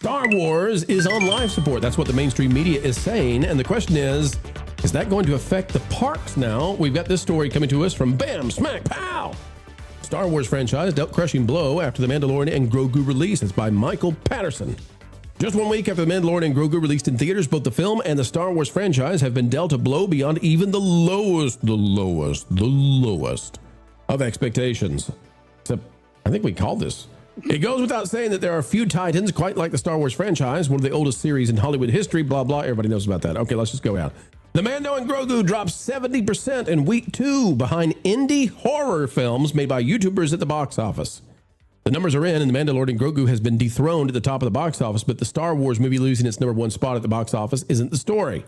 Star Wars is on life support. That's what the mainstream media is saying. And the question is that going to affect the parks now? We've got this story coming to us from Bam, Smack, Pow. Star Wars franchise dealt crushing blow after The Mandalorian and Grogu release. It's by Michael Patterson. Just 1 week after The Mandalorian and Grogu released in theaters, both the film and the Star Wars franchise have been dealt a blow beyond even the lowest of expectations. Except, I think we called this. It goes without saying that there are few titans quite like the Star Wars franchise, one of the oldest series in Hollywood history, blah, blah. Everybody knows about that. Okay, let's just go out. The Mando and Grogu dropped 70% in week 2 behind indie horror films made by YouTubers at the box office. The numbers are in, and The Mandalorian and Grogu has been dethroned at the top of the box office, but the Star Wars movie losing its #1 spot at the box office isn't the story.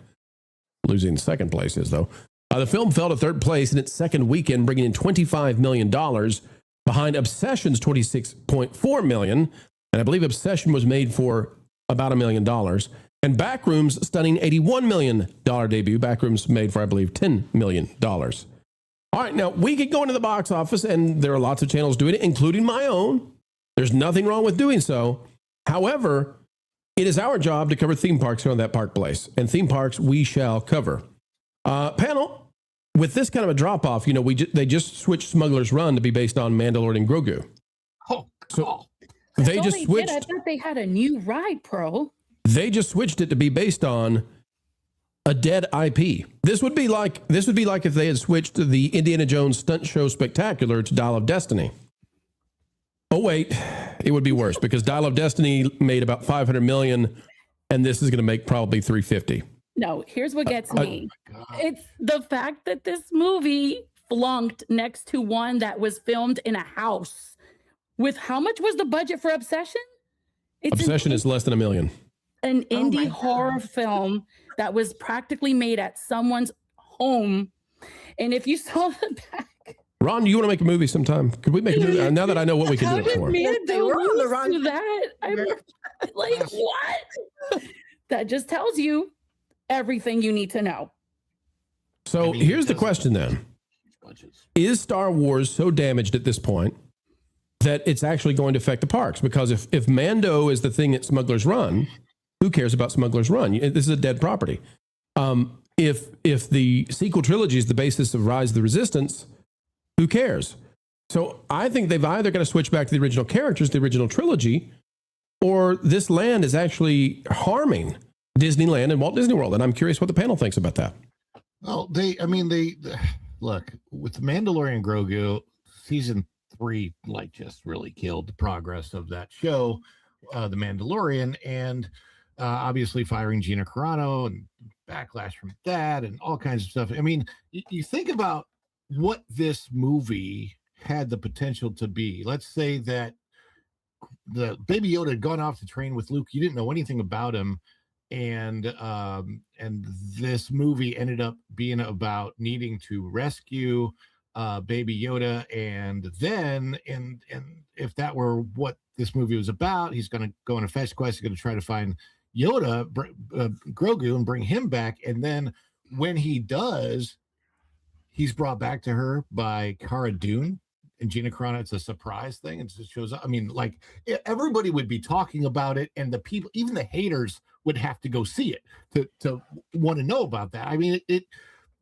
Losing second place is, though. The film fell to third place in its second weekend, bringing in $25 million, behind Obsession's $26.4 million, and I believe Obsession was made for about $1 million. And Backroom's stunning $81 million debut. Backroom's made for, I believe, $10 million. All right, now we could go into the box office, and there are lots of channels doing it, including my own. There's nothing wrong with doing so. However, it is our job to cover theme parks here on That Park Place, and theme parks we shall cover. Panel, with this kind of a drop-off, you know, they just switched Smuggler's Run to be based on Mandalorian and Grogu. Oh, so they just switched. I thought they had a new ride, Pro. They just switched it to be based on a dead IP. This would be like if they had switched the Indiana Jones Stunt Show Spectacular to Dial of Destiny. Oh wait, it would be worse because Dial of Destiny made about 500 million, and this is going to make probably 350. No, here's what gets me. It's the fact that this movie flunked next to one that was filmed in a house. With how much was the budget for Obsession? Obsession is less than $1 million. An indie horror film that was practically made at someone's home. And if you saw the back, Ron, do you want to make a movie sometime? Could we make a movie? Now that I know what we can do it for. They were on the run. That I'm like, what? That just tells you everything you need to know. So here's the question then. Is Star Wars so damaged at this point that it's actually going to affect the parks? Because if Mando is the thing at Smuggler's Run, who cares about Smuggler's Run? This is a dead property. If the sequel trilogy is the basis of Rise of the Resistance, who cares? So I think they've either got to switch back to the original characters, the original trilogy, or this land is actually harming Disneyland and Walt Disney World. And I'm curious what the panel thinks about that. Well, they look with the Mandalorian Grogu season 3, like just really killed the progress of that show, The Mandalorian, and obviously firing Gina Carano and backlash from that and all kinds of stuff. I mean, you think about what this movie had the potential to be. Let's say that the Baby Yoda had gone off the train with Luke. You didn't know anything about him. And this movie ended up being about needing to rescue Baby Yoda, and then and if that were what this movie was about, he's going to go on a fetch quest. He's going to try to find Yoda, Grogu, and bring him back. And then when he does, he's brought back to her by Cara Dune and Gina Carano. It's a surprise thing, and it just shows up. I mean, like everybody would be talking about it, and the people, even the haters, would have to go see it to want to know about that. I mean,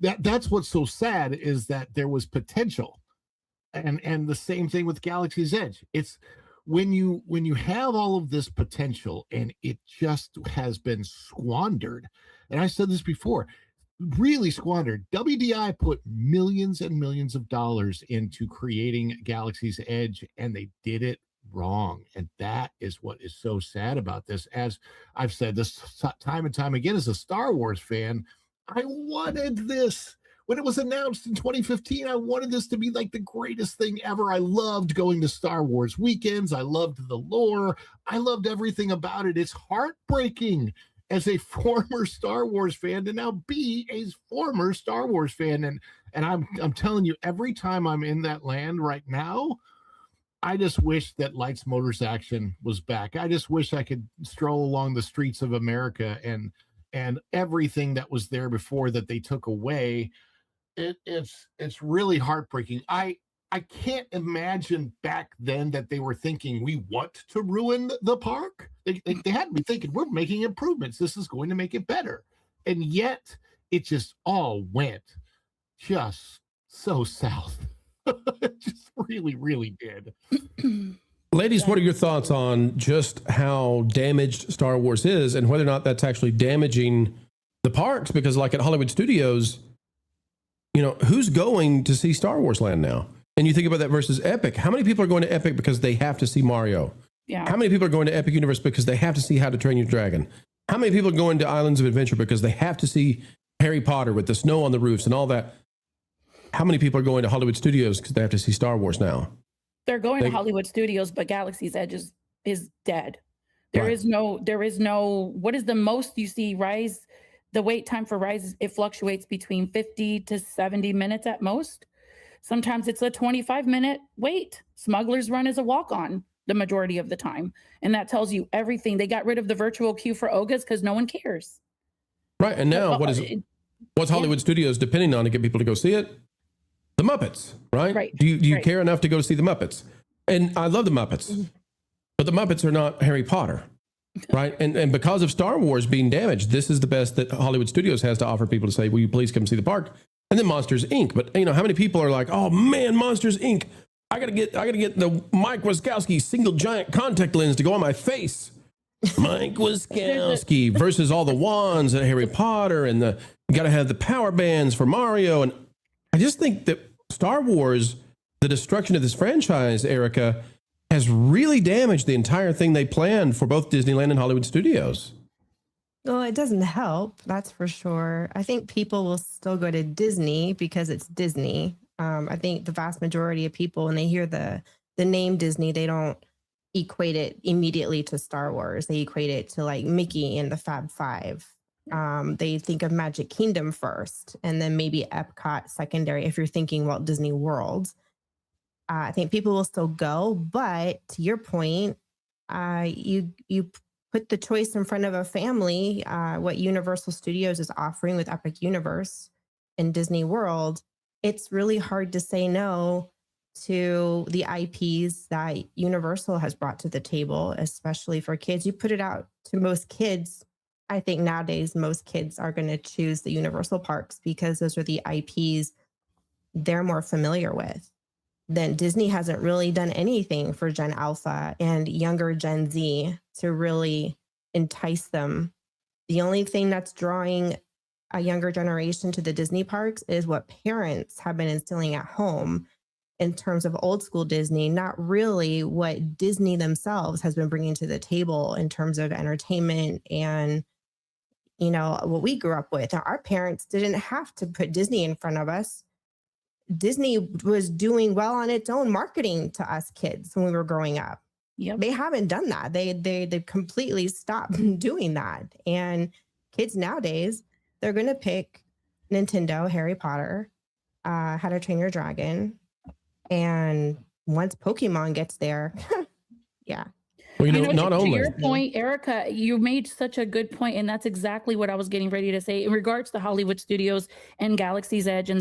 that's what's so sad is that there was potential, and the same thing with Galaxy's Edge. It's when you have all of this potential and it just has been squandered. And I said this before, really squandered. WDI put millions and millions of dollars into creating Galaxy's Edge, and they did it wrong. And that is what is so sad about this. As I've said this time and time again, as a Star Wars fan, I wanted this. When it was announced in 2015, I wanted this to be like the greatest thing ever. I loved going to Star Wars weekends. I loved the lore. I loved everything about it. It's heartbreaking as a former Star Wars fan to now be a former Star Wars fan. And I'm telling you, every time I'm in that land right now, I just wish that Lights, Motors, Action was back. I just wish I could stroll along the streets of America and everything that was there before that they took away. It's really heartbreaking. I I can't imagine back then that they were thinking we want to ruin the park. They had to be thinking we're making improvements. This is going to make it better. And yet it just all went just so south. It just really, really did. Ladies, what are your thoughts on just how damaged Star Wars is and whether or not that's actually damaging the parks? Because like at Hollywood Studios, you know, who's going to see Star Wars Land now? And you think about that versus Epic. How many people are going to Epic because they have to see Mario? Yeah. How many people are going to Epic Universe because they have to see How to Train Your Dragon? How many people are going to Islands of Adventure because they have to see Harry Potter with the snow on the roofs and all that? How many people are going to Hollywood Studios because they have to see Star Wars now? They're going to Hollywood Studios, but Galaxy's Edge is dead. There is no, what is the most you see Rise? The wait time for Rise, it fluctuates between 50 to 70 minutes at most. Sometimes it's a 25-minute wait. Smuggler's Run is a walk-on the majority of the time. And that tells you everything. They got rid of the virtual queue for Ogas because no one cares. Right. And now what's Hollywood Studios depending on to get people to go see it? The Muppets, right? Right. Do you care enough to go see the Muppets? And I love the Muppets, but the Muppets are not Harry Potter, right? And because of Star Wars being damaged, this is the best that Hollywood Studios has to offer people to say, will you please come see the park? And then Monsters Inc. But you know, how many people are like, oh man, Monsters Inc. I gotta get the Mike Wazowski single giant contact lens to go on my face. Mike Wazowski versus all the wands and Harry Potter and you gotta have the power bands for Mario. And I just think that Star Wars, the destruction of this franchise, Erica, has really damaged the entire thing they planned for both Disneyland and Hollywood Studios. Well, it doesn't help, that's for sure. I think people will still go to Disney because it's Disney. I think the vast majority of people, when they hear the name Disney, they don't equate it immediately to Star Wars. They equate it to like Mickey and the Fab Five. They think of Magic Kingdom first, and then maybe Epcot secondary if you're thinking Walt Disney World. I think people will still go, but to your point, you put the choice in front of a family, what Universal Studios is offering with Epic Universe and Disney World. It's really hard to say no to the IPs that Universal has brought to the table, especially for kids. You put it out to most kids. I think nowadays most kids are going to choose the Universal parks because those are the IPs they're more familiar with. Then Disney hasn't really done anything for Gen Alpha and younger Gen Z to really entice them. The only thing that's drawing a younger generation to the Disney parks is what parents have been instilling at home in terms of old school Disney, not really what Disney themselves has been bringing to the table in terms of entertainment and, you know, what we grew up with. Our parents didn't have to put Disney in front of us. Disney was doing well on its own marketing to us kids when we were growing up. Yep. They haven't done that. They completely stopped doing that. And kids nowadays, they're going to pick Nintendo, Harry Potter, How to Train Your Dragon. And once Pokemon gets there, yeah. Well, you know, not to only your point, Erica, you made such a good point, and that's exactly what I was getting ready to say in regards to Hollywood Studios and Galaxy's Edge. And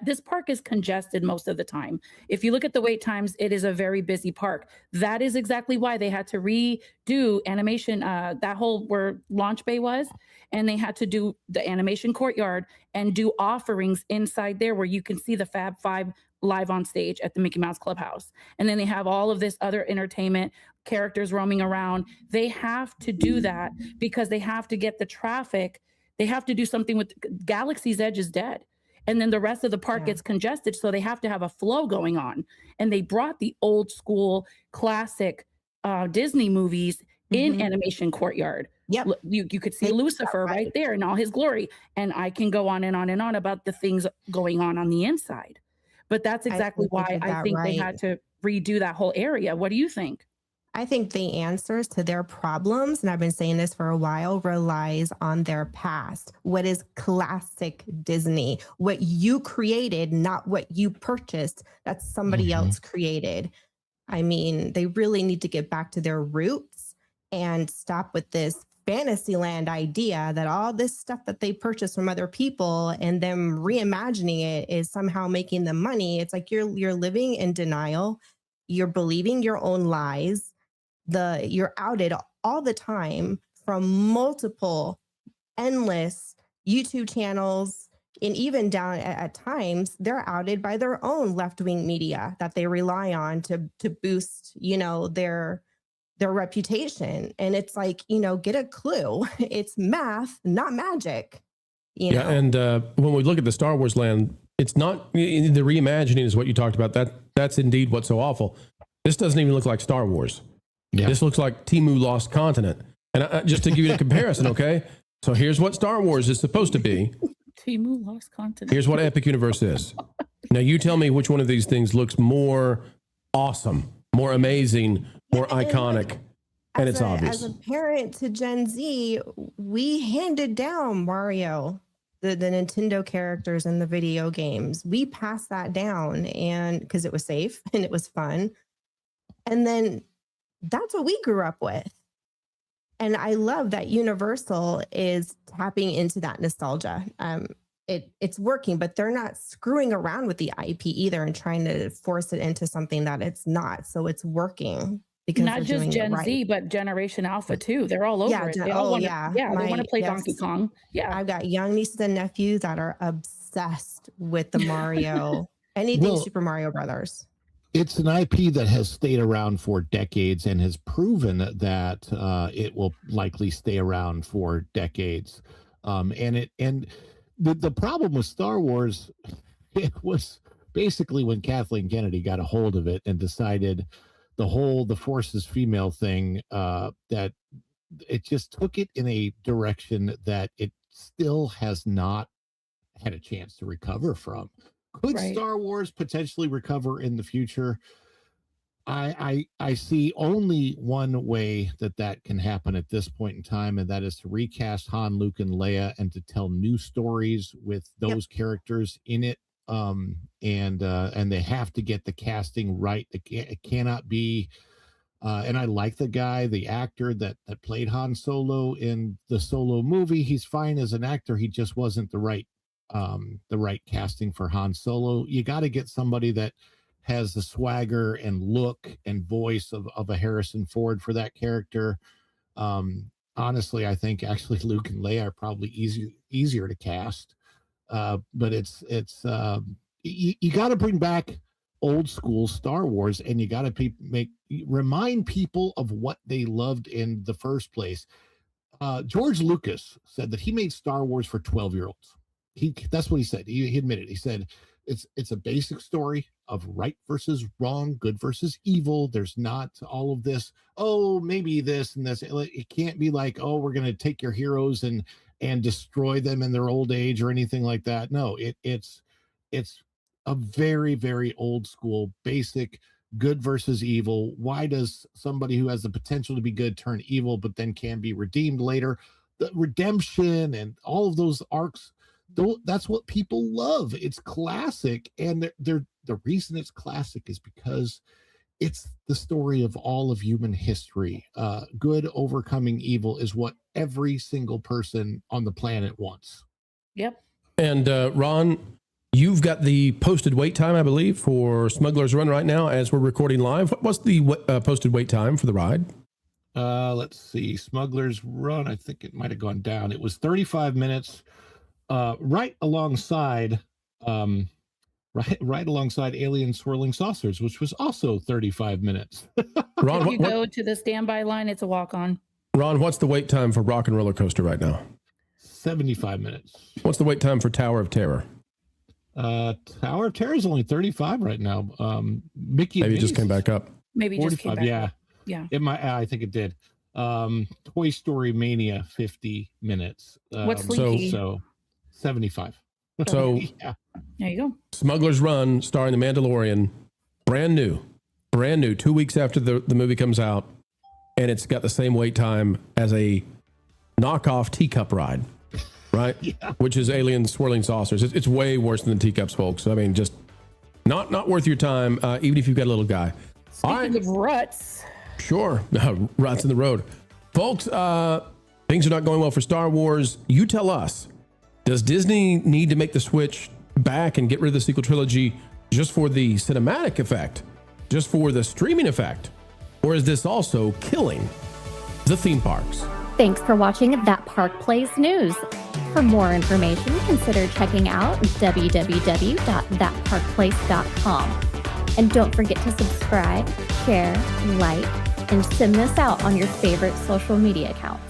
this park is congested most of the time. If you look at the wait times, it is a very busy park. That is exactly why they had to redo animation, that whole where Launch Bay was, and they had to do the animation courtyard and do offerings inside there where you can see the Fab Five live on stage at the Mickey Mouse Clubhouse. And then they have all of this other entertainment, characters roaming around. They have to do that because they have to get the traffic. They have to do something with Galaxy's Edge is dead. And then the rest of the park gets congested. So they have to have a flow going on. And they brought the old school classic Disney movies in animation courtyard. Yep. You could see Lucifer right there in all his glory. And I can go on and on and on about the things going on the inside. But that's exactly why I think they had to redo that whole area. What do you think? I think the answers to their problems, and I've been saying this for a while, relies on their past. What is classic Disney? What you created, not what you purchased that somebody else created. I mean, they really need to get back to their roots and stop with this Fantasyland idea that all this stuff that they purchase from other people and them reimagining it is somehow making them money. It's like you're living in denial. You're believing your own lies. You're outed all the time from multiple endless YouTube channels, and even down at times they're outed by their own left-wing media that they rely on to boost, their reputation. And it's like, get a clue. It's math, not magic. Yeah, and when we look at the Star Wars land, it's not the reimagining is what you talked about. That's indeed what's so awful. This doesn't even look like Star Wars. Yeah. This looks like Timu Lost Continent. And just to give you a comparison, okay? So here's what Star Wars is supposed to be. Timu Lost Continent. Here's what Epic Universe is. Now you tell me which one of these things looks more awesome, more amazing, more iconic. And it's obvious. As a parent to Gen Z, we handed down Mario, the Nintendo characters in the video games. We passed that down, and because it was safe and it was fun. And then that's what we grew up with. And I love that Universal is tapping into that nostalgia. It's working, but they're not screwing around with the IP either and trying to force it into something that it's not. So it's working. Because not just Gen Z, but Generation Alpha too. They're all over it. They all want to play Donkey Kong. Yeah, I've got young nieces and nephews that are obsessed with the Mario, anything Super Mario Brothers. It's an IP that has stayed around for decades and has proven that it will likely stay around for decades. And the problem with Star Wars, it was basically when Kathleen Kennedy got a hold of it and decided the Force is female thing, that it just took it in a direction that it still has not had a chance to recover from. Could Star Wars potentially recover in the future? I see only one way that can happen at this point in time, and that is to recast Han, Luke, and Leia and to tell new stories with those characters in it. And they have to get the casting right. It cannot be. And I like the actor that played Han Solo in the Solo movie. He's fine as an actor. He just wasn't the right casting for Han Solo. You got to get somebody that has the swagger and look and voice of a Harrison Ford for that character. Honestly, I think actually Luke and Leia are probably easier to cast. But it's you got to bring back old school Star Wars, and you got to remind people of what they loved in the first place. George Lucas said that he made Star Wars for 12-year-olds. That's what he said. He admitted. He said it's a basic story of right versus wrong, good versus evil. There's not all of this. Oh, maybe this and this. It can't be like, oh, we're going to take your heroes and destroy them in their old age or anything like that. No, it's a very, very old school, basic good versus evil. Why does somebody who has the potential to be good turn evil, but then can be redeemed later? The redemption and all of those arcs, that's what people love. It's classic. And the reason it's classic is because it's the story of all of human history. Good overcoming evil is what every single person on the planet wants. Yep. And Ron, you've got the posted wait time, I believe, for Smuggler's Run right now as we're recording live. What's the posted wait time for the ride? Let's see. Smuggler's Run, I think it might have gone down. It was 35 minutes, right alongside Alien Swirling Saucers, which was also 35 minutes. Ron, if you go to the standby line, it's a walk-on. Ron, what's the wait time for Rock and Roller Coaster right now? 75 minutes. What's the wait time for Tower of Terror? Tower of Terror is only 35 right now. Mickey maybe it just came back up. Maybe it just came back up. Yeah. It might. I think it did. Toy Story Mania 50 minutes. What's Leaky? So 75. So yeah. There you go. Smuggler's Run, starring the Mandalorian, brand new, 2 weeks after the movie comes out, and it's got the same wait time as a knockoff teacup ride. Right? Yeah. Which is Alien Swirling Saucers. It's way worse than the teacups, folks. I mean, just not worth your time, even if you've got a little guy. Speaking of ruts. Sure. Ruts in the road. Folks, Things are not going well for Star Wars. You tell us, does Disney need to make the switch back and get rid of the sequel trilogy just for the cinematic effect, just for the streaming effect? Or is this also killing the theme parks? Thanks for watching That Park Plays News. For more information, consider checking out www.thatparkplace.com. And don't forget to subscribe, share, like, and send this out on your favorite social media accounts.